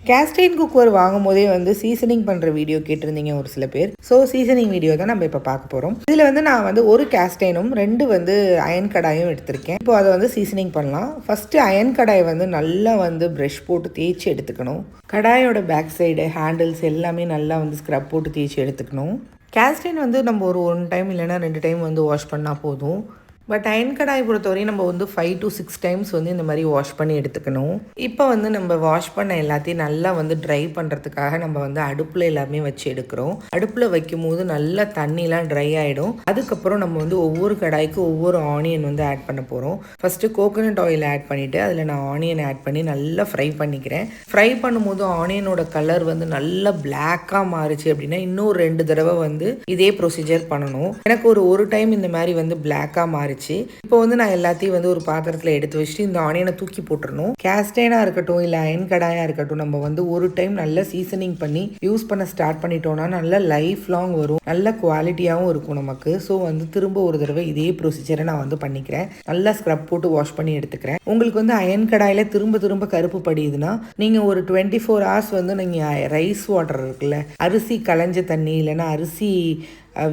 Caste iron cooker வாங்கும்போதே வந்து seasoning பண்ணுற video கேட்டிருந்தீங்க ஒரு சில பேர். ஸோ சீசனிங் வீடியோ தான் நம்ம இப்போ பார்க்க போகிறோம். இதில் வந்து நான் வந்து ஒரு கேஸ்ட் அயர்னும் 2 வந்து அயன் கடாயும் எடுத்திருக்கேன். இப்போ அதை வந்து சீசனிங் பண்ணலாம். ஃபஸ்ட்டு அயன் கடாயை வந்து நல்லா வந்து ப்ரஷ் போட்டு தேய்ச்சி எடுத்துக்கணும். கடாயோட பேக் சைடு ஹேண்டில்ஸ் எல்லாமே நல்லா வந்து ஸ்க்ரப் போட்டு தேய்ச்சி எடுத்துக்கணும். கேஸ்ட் அயர்ன் வந்து நம்ம ஒரு 1 டைம் இல்லைனா 2 டைம் வந்து வாஷ் பண்ணால் போதும். பட் அயன் கடாயை பொறுத்தவரையும் நம்ம வந்து 5 to 6 டைம்ஸ் வந்து இந்த மாதிரி வாஷ் பண்ணி எடுத்துக்கணும். இப்போ வந்து நம்ம வாஷ் பண்ண எல்லாத்தையும் நல்லா வந்து ட்ரை பண்ணுறதுக்காக நம்ம வந்து அடுப்பில் எல்லாமே வச்சு எடுக்கிறோம். அடுப்பில் வைக்கும் போது நல்லா தண்ணிலாம் ட்ரை ஆகிடும். அதுக்கப்புறம் நம்ம வந்து ஒவ்வொரு கடாய்க்கு ஒவ்வொரு ஆனியன் வந்து ஆட் பண்ண போகிறோம். ஃபஸ்ட்டு கோகோனட் ஆயில் ஆட் பண்ணிவிட்டு அதில் நான் ஆனியன் ஆட் பண்ணி நல்லா ஃப்ரை பண்ணிக்கிறேன். ஃப்ரை பண்ணும்போது ஆனியனோட கலர் வந்து நல்லா பிளாக்காக மாறுச்சு அப்படின்னா இன்னும் 2 தடவை வந்து இதே ப்ரொசீஜர் பண்ணணும். எனக்கு ஒரு டைம் இந்த மாதிரி வந்து பிளாக்காக மாறிச்சு. இப்போ வந்து நான் எல்லாத்தையும் வந்து ஒரு பாத்திரத்தில் எடுத்து வச்சுட்டு இந்த ஆனியனை தூக்கி போட்டுறணும். கேஸ்ட் அயர்னாக இருக்கட்டும் இல்லை அயன் கடாயாக இருக்கட்டும், நம்ம வந்து ஒரு டைம் நல்லா சீசனிங் பண்ணி யூஸ் பண்ண ஸ்டார்ட் பண்ணிட்டோம்னா நல்ல லைஃப் லாங் வரும், நல்ல குவாலிட்டியாகவும் இருக்கும் நமக்கு. ஸோ வந்து திரும்ப ஒரு தடவை இதே ப்ரொசீஜரை நான் வந்து பண்ணிக்கிறேன். நல்லா ஸ்க்ரப் போட்டு வாஷ் பண்ணி எடுத்துக்கிறேன். உங்களுக்கு வந்து அயன் கடாயில் திரும்ப திரும்ப கருப்பு படியுதுன்னா நீங்கள் ஒரு 24 hours வந்து நீங்கள் ரைஸ் வாட்டர் இருக்குல்ல, அரிசி களைஞ்ச தண்ணி இல்லைன்னா அரிசி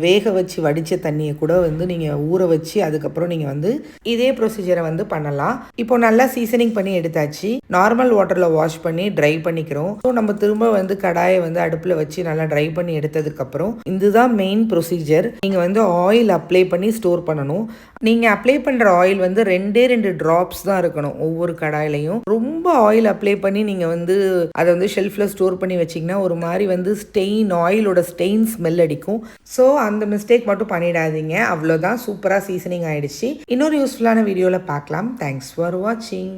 வேக வச்சு வடித்த தண்ணியை கூட வந்து நீங்கள் ஊற வச்சு அதுக்கப்புறம் நீங்கள் வந்து இதே ப்ரொசீஜரை வந்து பண்ணலாம். இப்போ நல்லா சீசனிங் பண்ணி எடுத்தாச்சு. நார்மல் வாட்டரில் வாஷ் பண்ணி ட்ரை பண்ணிக்கிறோம். ஸோ நம்ம திரும்ப வந்து கடாயை வந்து அடுப்பில் வச்சு நல்லா ட்ரை பண்ணி எடுத்ததுக்கப்புறம் இதுதான் மெயின் ப்ரொசீஜர். நீங்கள் வந்து ஆயில் அப்ளை பண்ணி ஸ்டோர் பண்ணணும். நீங்கள் அப்ளை பண்ணுற ஆயில் வந்து 2 ட்ராப்ஸ் தான் இருக்கணும் ஒவ்வொரு கடாயிலையும். ரொம்ப ஆயில் அப்ளை பண்ணி நீங்கள் வந்து அதை வந்து ஷெல்ஃபில் ஸ்டோர் பண்ணி வச்சிங்கன்னா ஒரு மாதிரி வந்து ஆயிலோட ஸ்டெயின் ஸ்மெல் அடிக்கும். ஸோ அந்த மிஸ்டேக் மட்டும் பண்ணிடாதீங்க. அவ்வளோதான், சூப்பராக சீசனிங் ஆயிடுச்சு. இன்னொரு யூஸ்ஃபுல்லான வீடியோவில் பார்க்கலாம். தேங்க்ஸ் ஃபார் வாட்சிங்.